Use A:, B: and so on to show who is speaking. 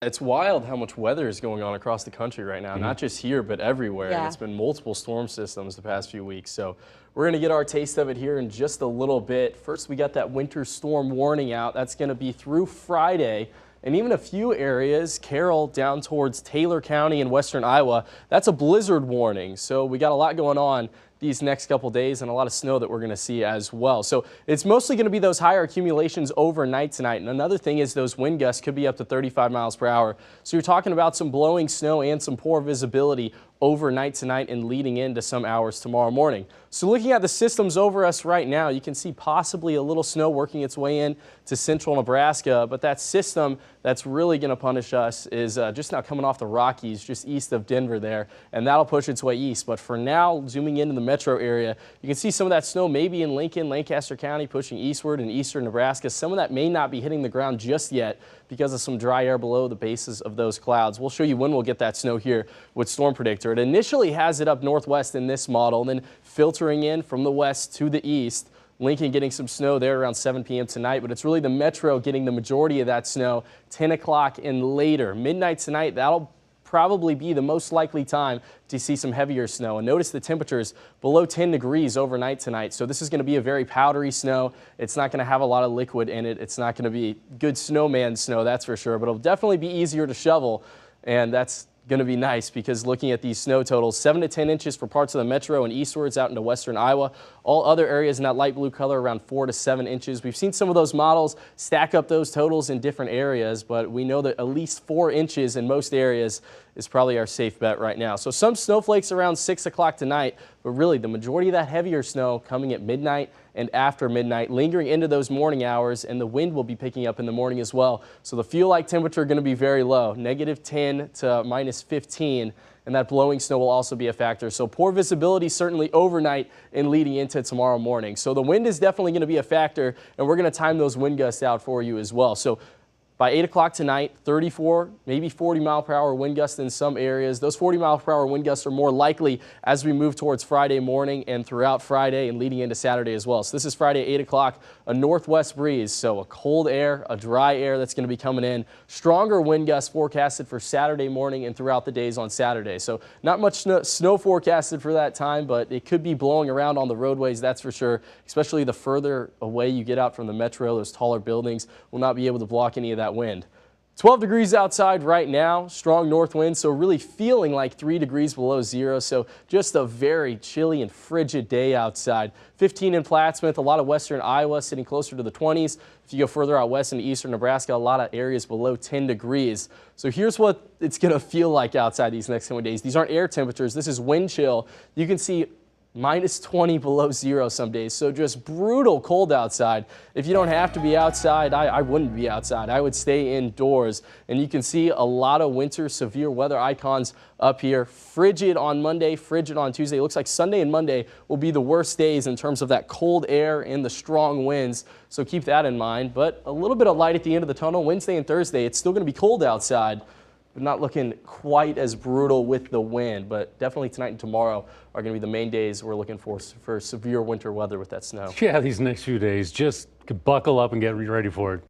A: It's wild how much weather is going on across the country right now, not just here, but everywhere. And
B: Yeah.
A: it's been multiple storm systems the past few weeks. So we're going to get our taste of it here in just a little bit. First, we got that winter storm warning out. That's going to be through Friday. And even a few areas, Carroll down towards Taylor County in western Iowa, that's a blizzard warning. So we got a lot going on these next couple days and a lot of snow that we're going to see as well. So it's mostly going to be those higher accumulations overnight tonight. And another thing is those wind gusts could be up to 35 miles per hour. So you're talking about some blowing snow and some poor visibility overnight tonight and leading into some hours tomorrow morning. So looking at the systems over us right now, you can see possibly a little snow working its way in to central Nebraska, but that system that's really going to punish us is just now coming off the Rockies, just east of Denver there, and that'll push its way east. But for now, zooming into the metro area, you can see some of that snow maybe in Lincoln, Lancaster County, pushing eastward in eastern Nebraska. Some of that may not be hitting the ground just yet because of some dry air below the bases of those clouds. We'll show you when we'll get that snow here with Storm Predictor. It initially has it up northwest in this model, and then filtering in from the west to the east. Lincoln getting some snow there around 7 p.m. tonight, but it's really the metro getting the majority of that snow 10 o'clock and later. Midnight tonight, that'll probably be the most likely time to see some heavier snow. And notice the temperatures below 10 degrees overnight tonight. So this is going to be a very powdery snow. It's not going to have a lot of liquid in it. It's not going to be good snowman snow, that's for sure, but it'll definitely be easier to shovel. And that's going to be nice because looking at these snow totals, 7 to 10 inches for parts of the metro and eastwards out into western Iowa. All other areas in that light blue color around 4 to 7 inches. We've seen some of those models stack up those totals in different areas, but we know that at least 4 inches in most areas is probably our safe bet right now. So some snowflakes around 6 o'clock tonight, but really the majority of that heavier snow coming at midnight and after midnight, lingering into those morning hours, and the wind will be picking up in the morning as well. So the feel-like temperature going to be very low, -10 to -15, and that blowing snow will also be a factor. So poor visibility certainly overnight and leading into tomorrow morning. So the wind is definitely going to be a factor, and we're going to time those wind gusts out for you as well. So by 8 o'clock tonight, 34, maybe 40 mile per hour wind gusts in some areas. Those 40 mile per hour wind gusts are more likely as we move towards Friday morning and throughout Friday and leading into Saturday as well. So this is Friday, 8 o'clock, a northwest breeze. So a cold air, a dry air that's going to be coming in. Stronger wind gusts forecasted for Saturday morning and throughout the days on Saturday. So not much snow forecasted for that time, but it could be blowing around on the roadways, that's for sure. Especially the further away you get out from the metro, those taller buildings will not be able to block any of that wind. 12 degrees outside right now, strong north wind, so really feeling like 3 degrees below zero. So just a very chilly and frigid day outside. 15 in Plattsmouth, a lot of western Iowa sitting closer to the 20s. If you go further out west into eastern Nebraska, a lot of areas below 10 degrees. So here's what it's going to feel like outside these next coming days. These aren't air temperatures. This is wind chill. You can see -20 below zero some days, so just brutal cold outside. If you don't have to be outside, I wouldn't be outside. I would stay indoors. And you can see a lot of winter severe weather icons up here. Frigid on Monday, frigid on Tuesday. It looks like Sunday and Monday will be the worst days in terms of that cold air and the strong winds, so keep that in mind. But a little bit of light at the end of the tunnel. Wednesday and Thursday, it's still going to be cold outside, but not looking quite as brutal with the wind. But definitely tonight and tomorrow are going to be the main days we're looking for severe winter weather with that snow.
C: Yeah, these next few days, just buckle up and get ready for it.